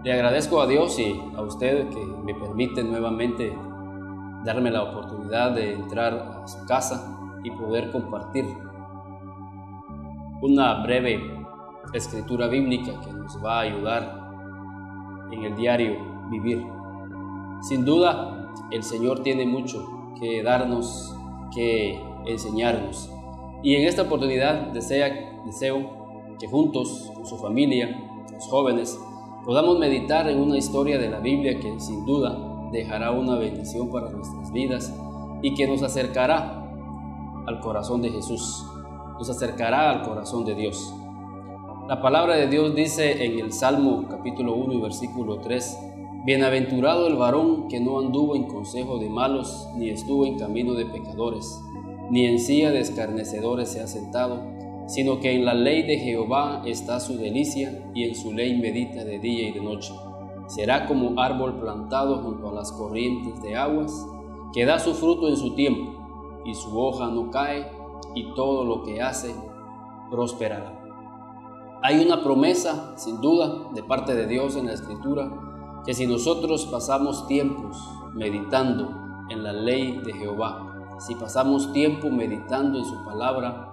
Le agradezco a Dios y a usted que me permite nuevamente darme la oportunidad de entrar a su casa y poder compartir una breve escritura bíblica que nos va a ayudar en el diario vivir. Sin duda, el Señor tiene mucho que darnos, que enseñarnos. Y en esta oportunidad deseo que juntos, con su familia, los jóvenes, podamos meditar en una historia de la Biblia que sin duda dejará una bendición para nuestras vidas y que nos acercará al corazón de Jesús, nos acercará al corazón de Dios. La palabra de Dios dice en el Salmo capítulo 1 y versículo 3: Bienaventurado el varón que no anduvo en consejo de malos, ni estuvo en camino de pecadores, ni en silla de escarnecedores se ha sentado, sino que en la ley de Jehová está su delicia, y en su ley medita de día y de noche. Será como árbol plantado junto a las corrientes de aguas, que da su fruto en su tiempo, y su hoja no cae, y todo lo que hace prosperará. Hay una promesa, sin duda, de parte de Dios en la Escritura, que si nosotros pasamos tiempos meditando en la ley de Jehová, si pasamos tiempo meditando en su palabra,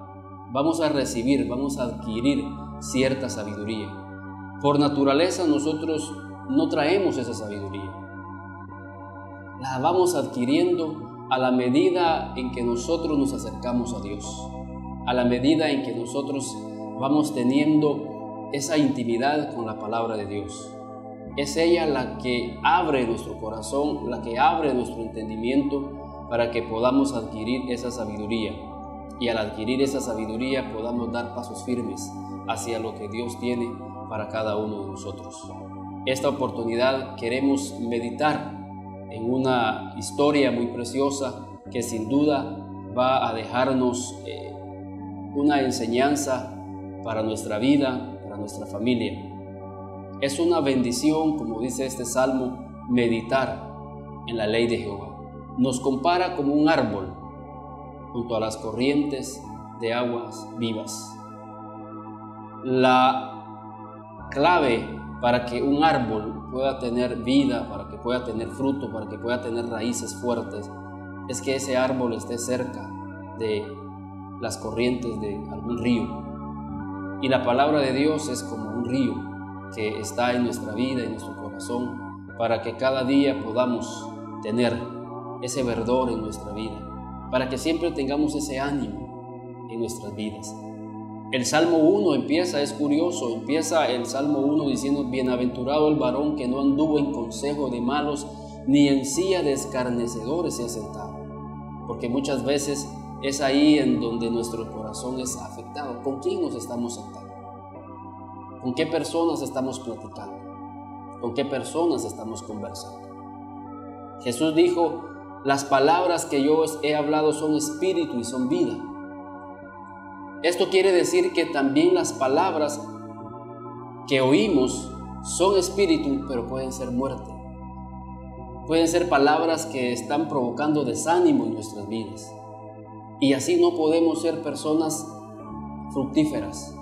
vamos a recibir, vamos a adquirir cierta sabiduría. Por naturaleza nosotros no traemos esa sabiduría. La vamos adquiriendo a la medida en que nosotros nos acercamos a Dios, a la medida en que nosotros vamos teniendo esa intimidad con la palabra de Dios. Es ella la que abre nuestro corazón, la que abre nuestro entendimiento para que podamos adquirir esa sabiduría. Y al adquirir esa sabiduría podamos dar pasos firmes hacia lo que Dios tiene para cada uno de nosotros. Esta oportunidad queremos meditar en una historia muy preciosa que sin duda va a dejarnos una enseñanza para nuestra vida, para nuestra familia. Es una bendición, como dice este salmo, meditar en la ley de Jehová. Nos compara como un árbol junto a las corrientes de aguas vivas. La clave para que un árbol pueda tener vida, para que pueda tener fruto, para que pueda tener raíces fuertes, es que ese árbol esté cerca de las corrientes de algún río. Y la palabra de Dios es como un río que está en nuestra vida, en nuestro corazón, para que cada día podamos tener ese verdor en nuestra vida, para que siempre tengamos ese ánimo en nuestras vidas. El Salmo 1 es curioso, empieza el Salmo 1 diciendo: Bienaventurado el varón que no anduvo en consejo de malos, ni en silla de escarnecedores se ha sentado. Porque muchas veces es ahí en donde nuestro corazón es afectado. ¿Con quién nos estamos sentando? ¿Con qué personas estamos platicando? ¿Con qué personas estamos conversando? Jesús dijo: las palabras que yo os he hablado son espíritu y son vida. Esto quiere decir que también las palabras que oímos son espíritu, pero pueden ser muerte. Pueden ser palabras que están provocando desánimo en nuestras vidas. Y así no podemos ser personas fructíferas.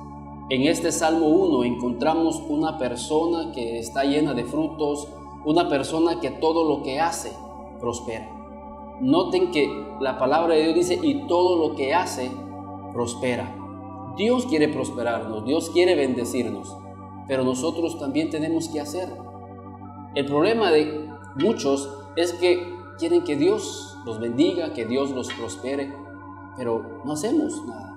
En este Salmo 1 encontramos una persona que está llena de frutos, una persona que todo lo que hace prospera. Noten que la palabra de Dios dice: y todo lo que hace prospera. Dios quiere prosperarnos, Dios quiere bendecirnos, pero nosotros también tenemos que hacer. El problema de muchos es que quieren que Dios los bendiga, que Dios los prospere, pero no hacemos nada,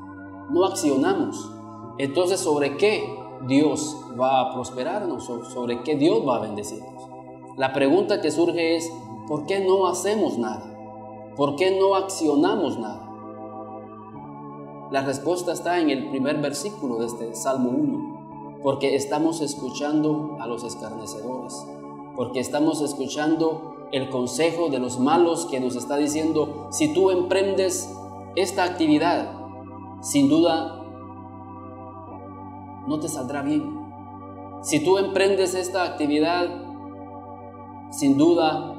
no accionamos. Entonces, ¿sobre qué Dios va a prosperarnos? ¿Sobre qué Dios va a bendecirnos? La pregunta que surge es: ¿por qué no hacemos nada? ¿Por qué no accionamos nada? La respuesta está en el primer versículo de este Salmo 1. Porque estamos escuchando a los escarnecedores. Porque estamos escuchando el consejo de los malos que nos está diciendo: si tú emprendes esta actividad, sin duda no te saldrá bien. Si tú emprendes esta actividad, sin duda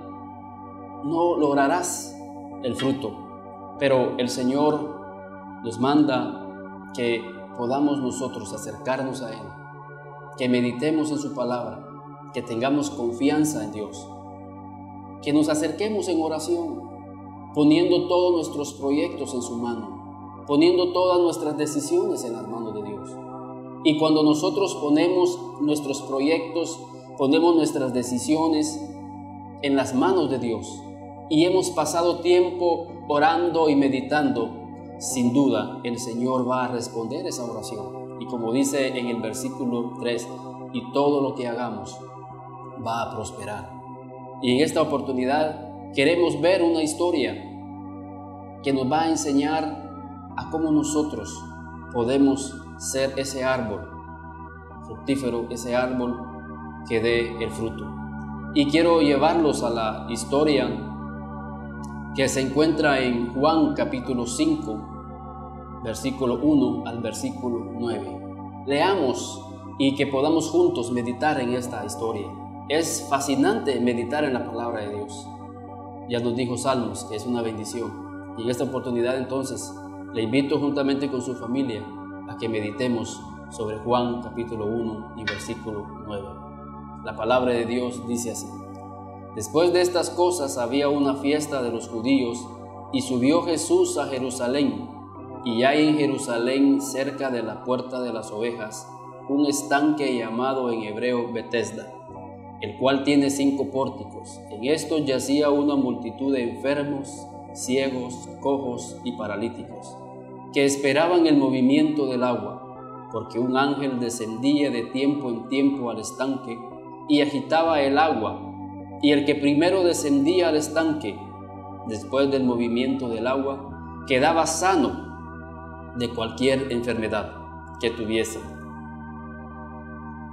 no lograrás el fruto. Pero el Señor nos manda que podamos nosotros acercarnos a Él, que meditemos en su palabra, que tengamos confianza en Dios, que nos acerquemos en oración, poniendo todos nuestros proyectos en su mano, poniendo todas nuestras decisiones en las manos de Dios. Y cuando nosotros ponemos nuestros proyectos, ponemos nuestras decisiones en las manos de Dios y hemos pasado tiempo orando y meditando, sin duda el Señor va a responder esa oración. Y como dice en el versículo 3, y todo lo que hagamos va a prosperar. Y en esta oportunidad queremos ver una historia que nos va a enseñar a cómo nosotros podemos ser ese árbol fructífero, ese árbol que dé el fruto. Y quiero llevarlos a la historia que se encuentra en Juan capítulo 5, versículo 1 al versículo 9. Leamos y que podamos juntos meditar en esta historia. Es fascinante meditar en la palabra de Dios. Ya nos dijo Salmos que es una bendición. Y en esta oportunidad entonces le invito juntamente con su familia a que meditemos sobre Juan capítulo 1 y versículo 9. La palabra de Dios dice así: Después de estas cosas había una fiesta de los judíos y subió Jesús a Jerusalén. Y hay en Jerusalén, cerca de la puerta de las ovejas, un estanque llamado en hebreo Betesda, el cual tiene 5 pórticos. En estos yacía una multitud de enfermos, ciegos, cojos y paralíticos, que esperaban el movimiento del agua, porque un ángel descendía de tiempo en tiempo al estanque y agitaba el agua, y el que primero descendía al estanque, después del movimiento del agua, quedaba sano de cualquier enfermedad que tuviese.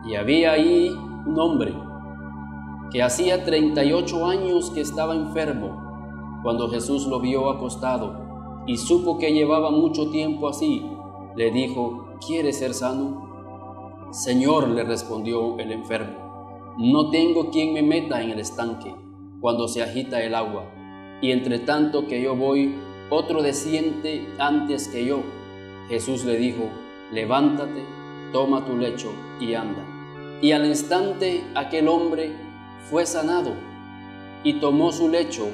Y había ahí un hombre que hacía 38 años que estaba enfermo. Cuando Jesús lo vio acostado y supo que llevaba mucho tiempo así, le dijo: ¿Quieres ser sano? Señor, le respondió el enfermo, no tengo quien me meta en el estanque cuando se agita el agua, y entre tanto que yo voy, otro desciende antes que yo. Jesús le dijo: levántate, toma tu lecho y anda. Y al instante aquel hombre fue sanado, y tomó su lecho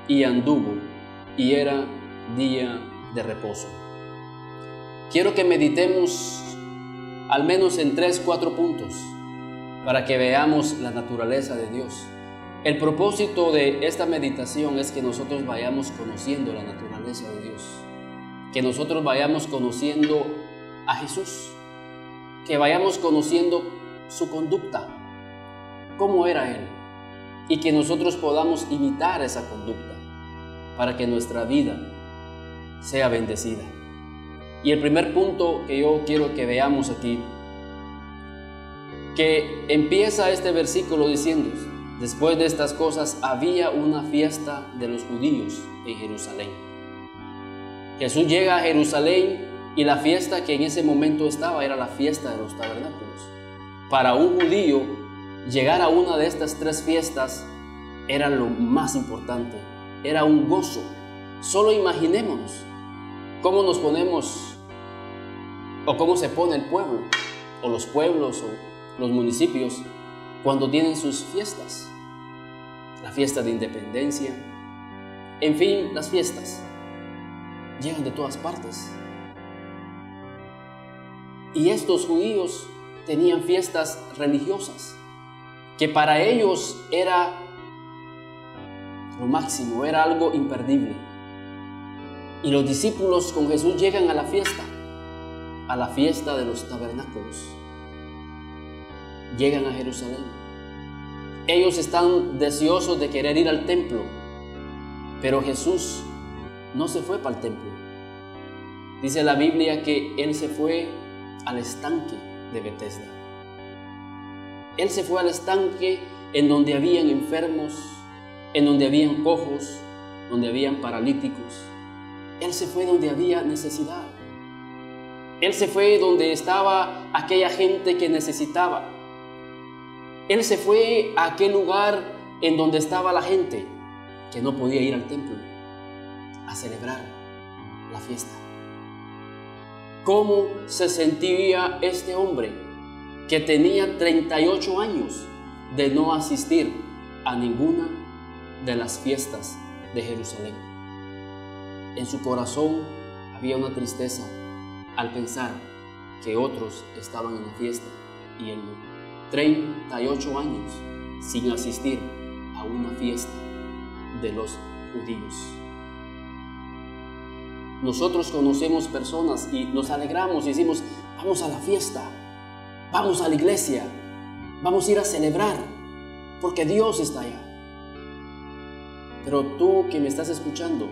y anduvo, y era día de reposo. Quiero que meditemos al menos en 3-4 puntos para que veamos la naturaleza de Dios. El propósito de esta meditación es que nosotros vayamos conociendo la naturaleza de Dios, que nosotros vayamos conociendo a Jesús, que vayamos conociendo su conducta, cómo era Él, y que nosotros podamos imitar esa conducta para que nuestra vida sea bendecida. Y el primer punto que yo quiero que veamos aquí, que empieza este versículo diciendo: después de estas cosas había una fiesta de los judíos en Jerusalén. Jesús llega a Jerusalén y la fiesta que en ese momento estaba era la fiesta de los tabernáculos. Para un judío, llegar a una de estas 3 fiestas era lo más importante, era un gozo. Solo imaginémonos cómo nos ponemos, o cómo se pone el pueblo, o los pueblos, o los municipios, cuando tienen sus fiestas. La fiesta de independencia, en fin, las fiestas llegan de todas partes. Y estos judíos tenían fiestas religiosas, que para ellos era lo máximo, era algo imperdible. Y los discípulos con Jesús llegan a la fiesta de los tabernáculos. Llegan a Jerusalén. Ellos están deseosos de querer ir al templo, pero Jesús no se fue para el templo. Dice la Biblia que Él se fue al estanque de Betesda. Él se fue al estanque en donde habían enfermos, en donde habían cojos, donde habían paralíticos. Él se fue donde había necesidad. Él se fue donde estaba aquella gente que necesitaba. Él se fue a aquel lugar en donde estaba la gente que no podía ir al templo a celebrar la fiesta. ¿Cómo se sentía este hombre que tenía 38 años de no asistir a ninguna de las fiestas de Jerusalén. En su corazón había una tristeza al pensar que otros estaban en la fiesta y él no. 38 años sin asistir a una fiesta de los judíos. Nosotros conocemos personas y nos alegramos y decimos: vamos a la fiesta, vamos a la iglesia, vamos a ir a celebrar, porque Dios está allá. Pero tú que me estás escuchando,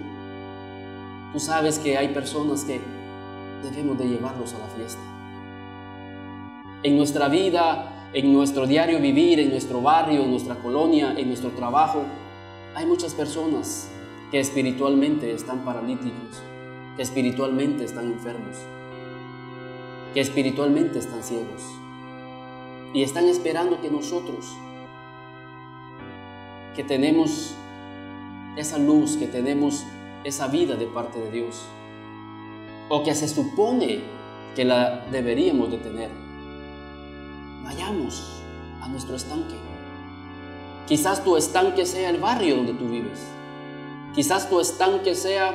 tú sabes que hay personas que debemos de llevarlos a la fiesta. En nuestra vida, en nuestro diario vivir, en nuestro barrio, en nuestra colonia, en nuestro trabajo, hay muchas personas que espiritualmente están paralíticos, que espiritualmente están enfermos, que espiritualmente están ciegos y están esperando que nosotros, que tenemos esa luz, que tenemos esa vida de parte de Dios, o que se supone que la deberíamos de tener, vayamos a nuestro estanque. Quizás tu estanque sea el barrio donde tú vives. Quizás tu estanque sea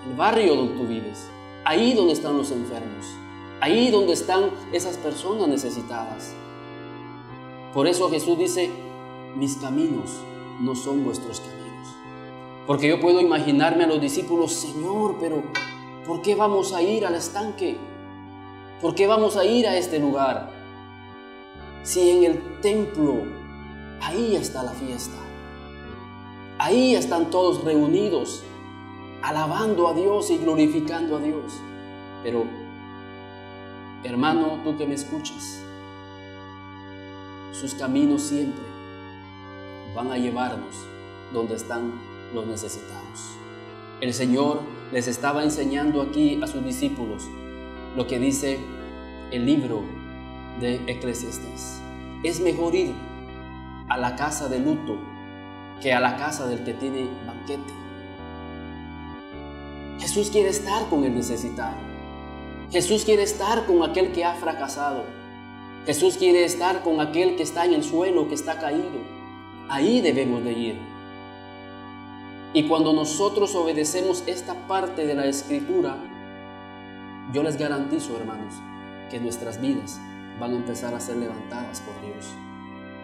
el barrio donde tú vives. Ahí donde están los enfermos. Ahí donde están esas personas necesitadas. Por eso Jesús dice: mis caminos no son vuestros caminos. Porque yo puedo imaginarme a los discípulos: Señor, pero ¿por qué vamos a ir al estanque? ¿Por qué vamos a ir a este lugar? Si en el templo, ahí está la fiesta. Ahí están todos reunidos, alabando a Dios y glorificando a Dios. Pero, hermano, tú que me escuchas, sus caminos siempre van a llevarnos donde están los necesitados. El Señor les estaba enseñando aquí a sus discípulos lo que dice el libro de Eclesiastés: es mejor ir a la casa de luto que a la casa del que tiene banquete. Jesús quiere estar con el necesitado. Jesús quiere estar con aquel que ha fracasado. Jesús quiere estar con aquel que está en el suelo, que está caído. Ahí debemos de ir. Y cuando nosotros obedecemos esta parte de la Escritura, yo les garantizo, hermanos, que nuestras vidas van a empezar a ser levantadas por Dios.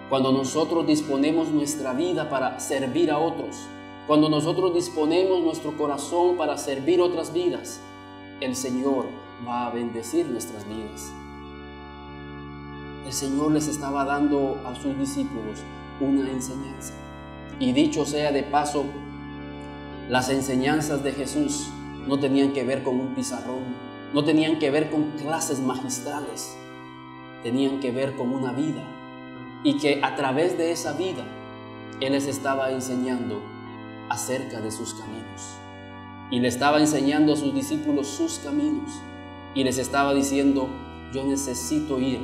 Cuando nosotros disponemos nuestra vida para servir a otros, cuando nosotros disponemos nuestro corazón para servir otras vidas, el Señor va a bendecir nuestras vidas. El Señor les estaba dando a sus discípulos una enseñanza. Y dicho sea de paso, las enseñanzas de Jesús no tenían que ver con un pizarrón, no tenían que ver con clases magistrales, tenían que ver con una vida, y que a través de esa vida Él les estaba enseñando acerca de sus caminos, y le estaba enseñando a sus discípulos sus caminos, y les estaba diciendo: yo necesito ir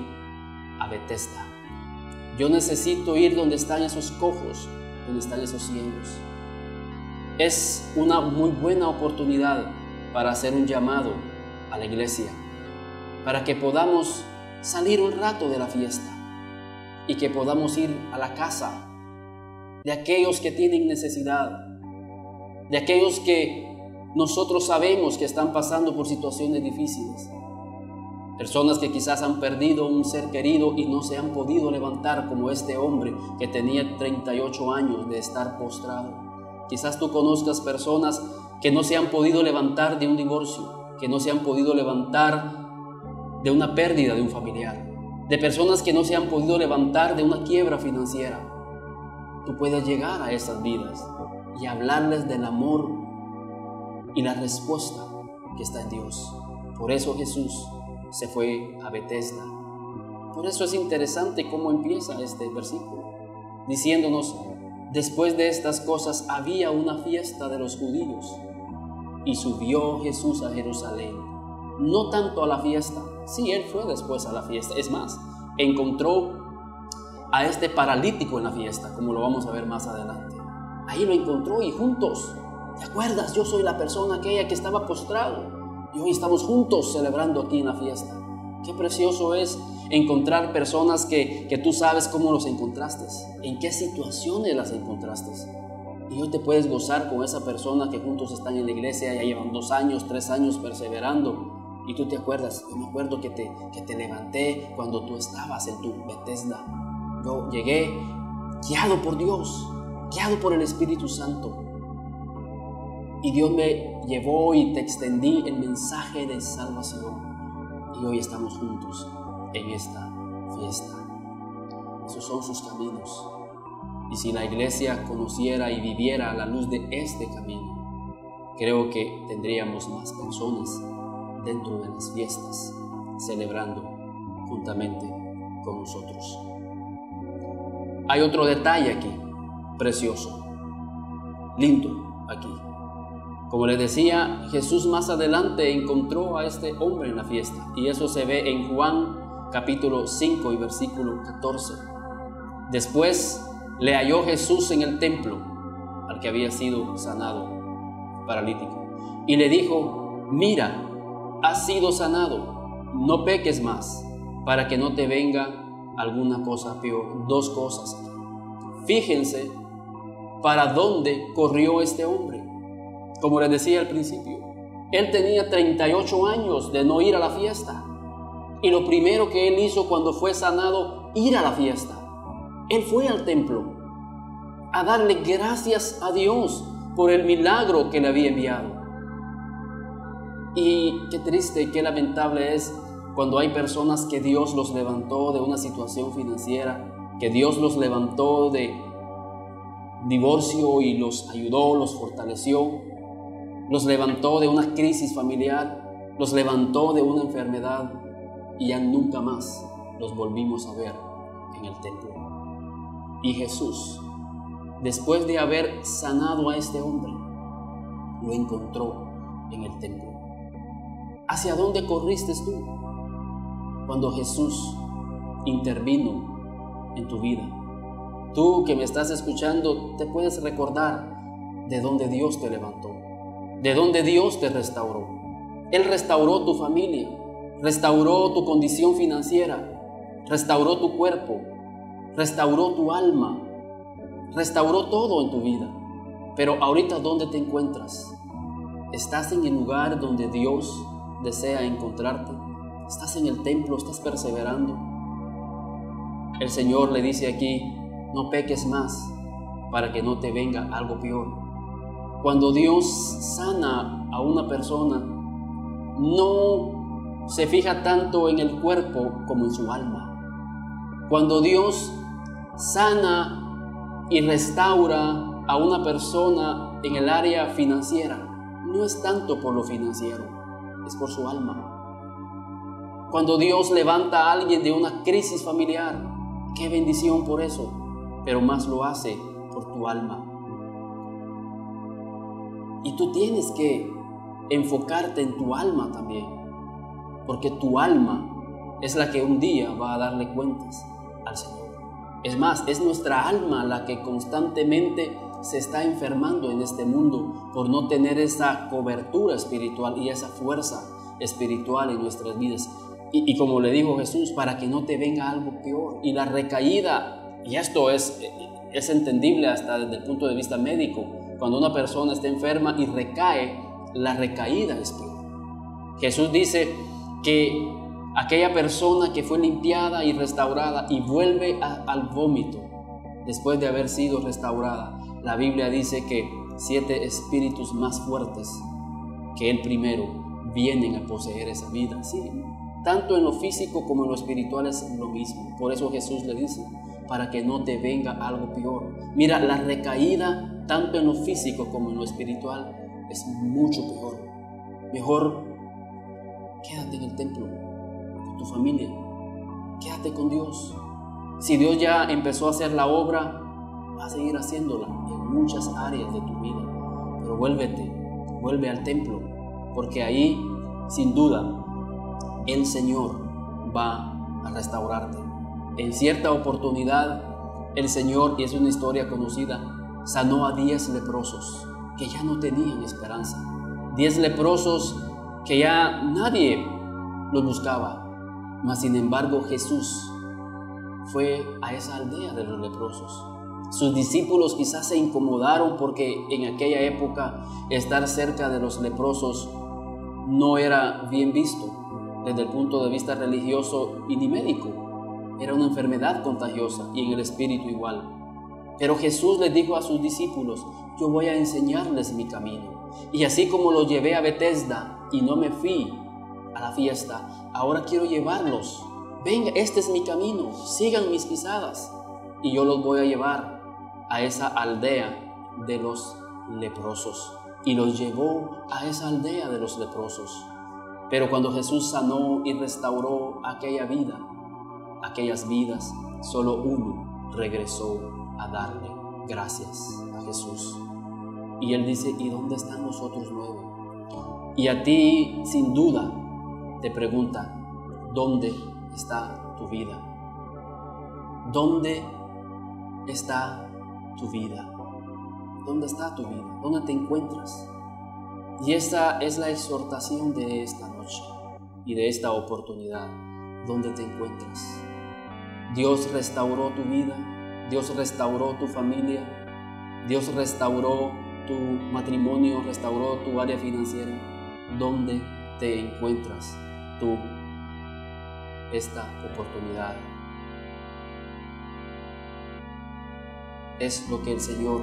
a Betesda, yo necesito ir donde están esos cojos, donde están esos ciegos. Es una muy buena oportunidad para hacer un llamado a la iglesia, para que podamos salir un rato de la fiesta y que podamos ir a la casa de aquellos que tienen necesidad, de aquellos que nosotros sabemos que están pasando por situaciones difíciles, personas que quizás han perdido un ser querido y no se han podido levantar, como este hombre que tenía 38 años de estar postrado. Quizás tú conozcas personas que no se han podido levantar de un divorcio, que no se han podido levantar de una pérdida de un familiar, de personas que no se han podido levantar de una quiebra financiera. Tú puedes llegar a esas vidas y hablarles del amor y la respuesta que está en Dios. Por eso Jesús se fue a Betesda. Por eso es interesante cómo empieza este versículo, diciéndonos: después de estas cosas había una fiesta de los judíos, y subió Jesús a Jerusalén. No tanto a la fiesta, sí, Él fue después a la fiesta. Es más, encontró a este paralítico en la fiesta, como lo vamos a ver más adelante. Ahí lo encontró y juntos, ¿te acuerdas? Yo soy la persona aquella que estaba postrado, y hoy estamos juntos celebrando aquí en la fiesta. Qué precioso es encontrar personas que tú sabes cómo los encontraste, en qué situaciones las encontraste. Y hoy te puedes gozar con esa persona que juntos están en la iglesia, ya llevan 2 años, 3 años perseverando. Y tú te acuerdas, yo me acuerdo que te levanté cuando tú estabas en tu Bethesda. Yo llegué guiado por Dios, guiado por el Espíritu Santo. Y Dios me llevó y te extendí el mensaje de salvación. Y hoy estamos juntos en esta fiesta. Esos son sus caminos. Y si la iglesia conociera y viviera a la luz de este camino, creo que tendríamos más personas dentro de las fiestas, celebrando juntamente con nosotros. Hay otro detalle aquí, precioso, lindo aquí. Como les decía, Jesús más adelante encontró a este hombre en la fiesta, y eso se ve en Juan capítulo 5 y versículo 14. Después le halló Jesús en el templo al que había sido sanado, paralítico, y le dijo: mira, has sido sanado, no peques más, para que no te venga alguna cosa peor. 2 cosas. Fíjense para dónde corrió este hombre. Como les decía al principio, él tenía 38 años de no ir a la fiesta. Y lo primero que él hizo cuando fue sanado, ir a la fiesta. Él fue al templo a darle gracias a Dios por el milagro que le había enviado. Y qué triste y qué lamentable es cuando hay personas que Dios los levantó de una situación financiera, que Dios los levantó de divorcio y los ayudó, los fortaleció, los levantó de una crisis familiar, los levantó de una enfermedad, y ya nunca más los volvimos a ver en el templo. Y Jesús, después de haber sanado a este hombre, lo encontró en el templo. ¿Hacia dónde corriste tú cuando Jesús intervino en tu vida? Tú que me estás escuchando, te puedes recordar de dónde Dios te levantó, de dónde Dios te restauró. Él restauró tu familia, restauró tu condición financiera, restauró tu cuerpo, restauró tu alma, restauró todo en tu vida. Pero ahorita, ¿dónde te encuentras? ¿Estás en el lugar donde Dios desea encontrarte? ¿Estás en el templo? ¿Estás perseverando? El Señor le dice aquí: no peques más para que no te venga algo peor. Cuando Dios sana a una persona, no se fija tanto en el cuerpo como en su alma. Cuando Dios sana y restaura a una persona en el área financiera, no es tanto por lo financiero, es por su alma. Cuando Dios levanta a alguien de una crisis familiar, qué bendición por eso, pero más lo hace por tu alma. Y tú tienes que enfocarte en tu alma también, porque tu alma es la que un día va a darle cuentas al Señor. Es más, es nuestra alma la que constantemente se está enfermando en este mundo por no tener esa cobertura espiritual y esa fuerza espiritual en nuestras vidas. Y como le dijo Jesús, para que no te venga algo peor. Y la recaída, y esto es entendible hasta desde el punto de vista médico, cuando una persona está enferma y recae, la recaída es peor. Jesús dice que aquella persona que fue limpiada y restaurada y vuelve al vómito después de haber sido restaurada, la Biblia dice que 7 espíritus más fuertes que el primero vienen a poseer esa vida. Sí, tanto en lo físico como en lo espiritual es lo mismo. Por eso Jesús le dice: para que no te venga algo peor. Mira, la recaída tanto en lo físico como en lo espiritual es mucho peor. Mejor quédate en el templo con tu familia, quédate con Dios. Si Dios ya empezó a hacer la obra, va a seguir haciéndola en muchas áreas de tu vida, pero vuelve al templo, porque ahí sin duda el Señor va a restaurarte. En cierta oportunidad el Señor, y es una historia conocida, sanó a 10 leprosos que ya no tenían esperanza. 10 leprosos que ya nadie los buscaba. Mas sin embargo Jesús fue a esa aldea de los leprosos. Sus discípulos quizás se incomodaron porque en aquella época estar cerca de los leprosos no era bien visto desde el punto de vista religioso y ni médico. Era una enfermedad contagiosa y en el espíritu igual. Pero Jesús les dijo a sus discípulos: yo voy a enseñarles mi camino. Y así como los llevé a Betesda y no me fui a la fiesta, ahora quiero llevarlos. Venga, este es mi camino, sigan mis pisadas. Y yo los voy a llevar a esa aldea de los leprosos. Y los llevó a esa aldea de los leprosos. Pero cuando Jesús sanó y restauró aquella vida, aquellas vidas, solo uno regresó a darle gracias a Jesús. Y él dice: ¿y dónde están los otros 9? Y a ti, sin duda, te pregunta: ¿dónde está tu vida? ¿Dónde está tu vida? ¿Dónde está tu vida? ¿Dónde te encuentras? Y esta es la exhortación de esta noche y de esta oportunidad. ¿Dónde te encuentras? Dios restauró tu vida, Dios restauró tu familia, Dios restauró tu matrimonio, restauró tu área financiera. ¿Dónde te encuentras tú esta oportunidad? Es lo que el Señor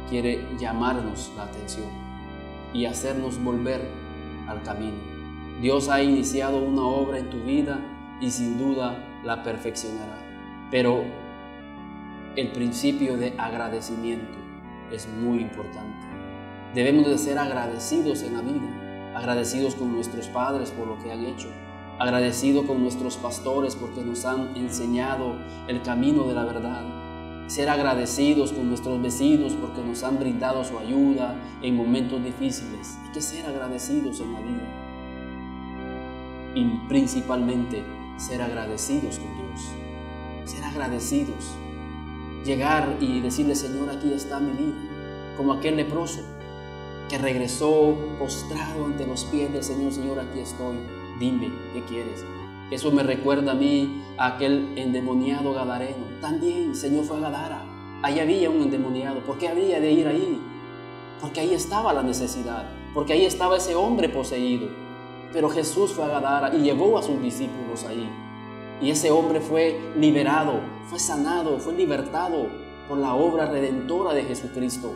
quiere llamarnos la atención y hacernos volver al camino. Dios ha iniciado una obra en tu vida y sin duda la perfeccionará. Pero el principio de agradecimiento es muy importante. Debemos de ser agradecidos en la vida, agradecidos con nuestros padres por lo que han hecho, agradecidos con nuestros pastores porque nos han enseñado el camino de la verdad, ser agradecidos con nuestros vecinos porque nos han brindado su ayuda en momentos difíciles. Hay que ser agradecidos en la vida y principalmente ser agradecidos con Dios, ser agradecidos, llegar y decirle: Señor, aquí está mi vida, como aquel leproso que regresó postrado ante los pies del Señor. Señor, aquí estoy, dime, ¿qué quieres? Eso me recuerda a mí a aquel endemoniado gadareno. También el Señor fue a Gadara. Ahí había un endemoniado. ¿Por qué había de ir ahí? Porque ahí estaba la necesidad, porque ahí estaba ese hombre poseído. Pero Jesús fue a Gadara y llevó a sus discípulos ahí. Y ese hombre fue liberado, fue sanado, fue libertado por la obra redentora de Jesucristo.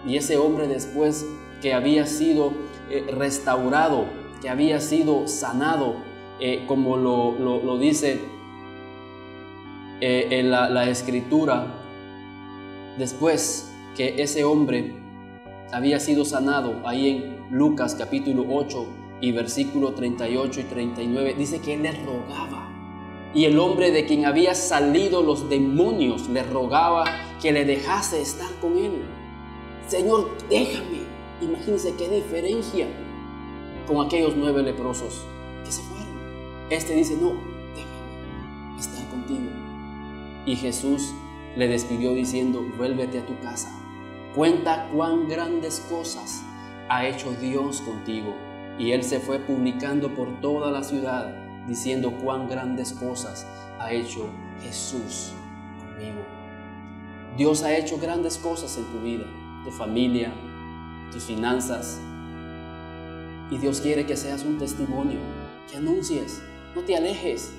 Y ese hombre, después que había sido restaurado, que había sido sanado, como lo dice en la Escritura, después que ese hombre había sido sanado, ahí en Lucas capítulo 8 y versículo 38 y 39, dice que él le rogaba. Y el hombre de quien había salido los demonios le rogaba que le dejase estar con él. Señor, déjame. Imagínense qué diferencia con aquellos 9 leprosos que se fueron. Este dice: no, déjame estar contigo. Y Jesús le despidió diciendo: vuélvete a tu casa. Cuenta cuán grandes cosas ha hecho Dios contigo. Y él se fue publicando por toda la ciudad, diciendo cuán grandes cosas ha hecho Jesús conmigo. Dios ha hecho grandes cosas en tu vida, tu familia, tus finanzas. Y Dios quiere que seas un testimonio, que anuncies. No te alejes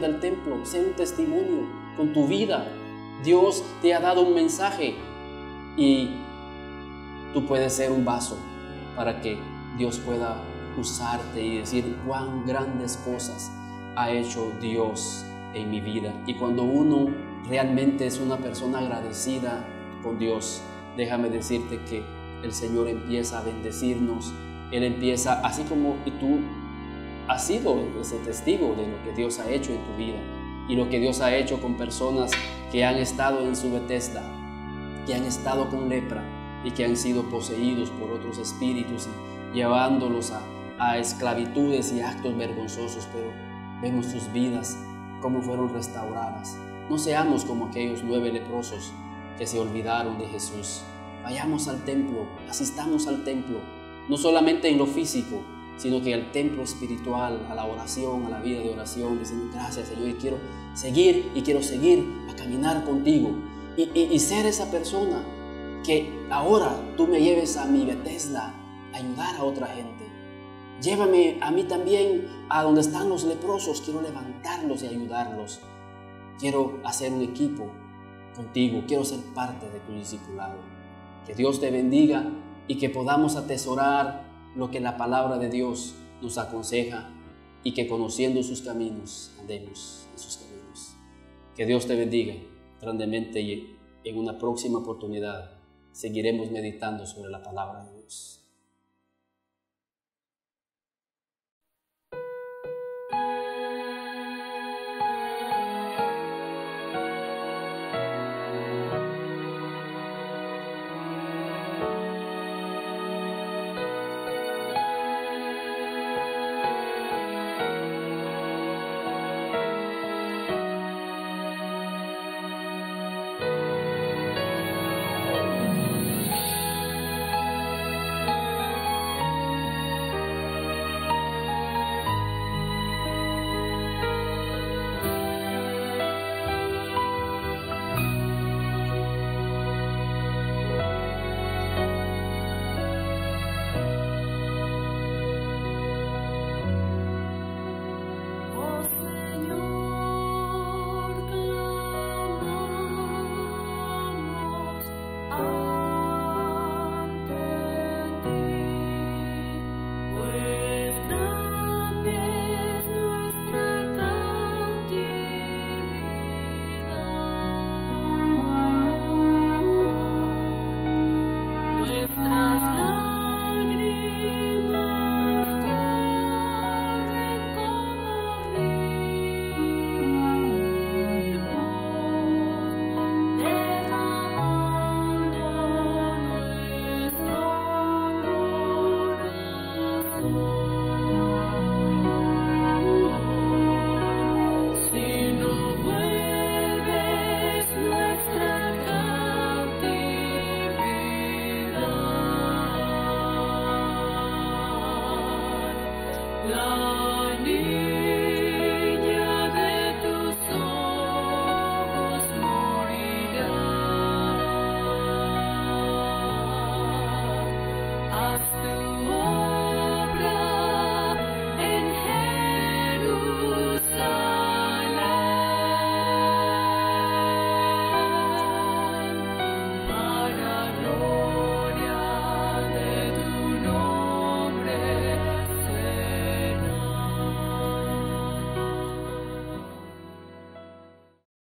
del templo. Sé un testimonio con tu vida. Dios te ha dado un mensaje y tú puedes ser un vaso para que Dios pueda usarte y decir cuán grandes cosas ha hecho Dios en mi vida. Y cuando uno realmente es una persona agradecida con Dios, déjame decirte que el Señor empieza a bendecirnos. Él empieza, así como tú has sido ese testigo de lo que Dios ha hecho en tu vida y lo que Dios ha hecho con personas que han estado en su Betesda, que han estado con lepra y que han sido poseídos por otros espíritus y llevándolos a esclavitudes y actos vergonzosos. Pero vemos sus vidas, cómo fueron restauradas. No seamos como aquellos 9 leprosos que se olvidaron de Jesús. Vayamos al templo, asistamos al templo, no solamente en lo físico, sino que al templo espiritual, a la oración, a la vida de oración, diciendo gracias Señor, y quiero seguir a caminar contigo y ser esa persona que ahora tú me lleves a mi Bethesda a ayudar a otra gente. Llévame a mí también a donde están los leprosos, quiero levantarlos y ayudarlos. Quiero hacer un equipo contigo, quiero ser parte de tu discipulado. Que Dios te bendiga y que podamos atesorar lo que la palabra de Dios nos aconseja y que conociendo sus caminos, andemos en sus caminos. Que Dios te bendiga grandemente y en una próxima oportunidad seguiremos meditando sobre la palabra de Dios.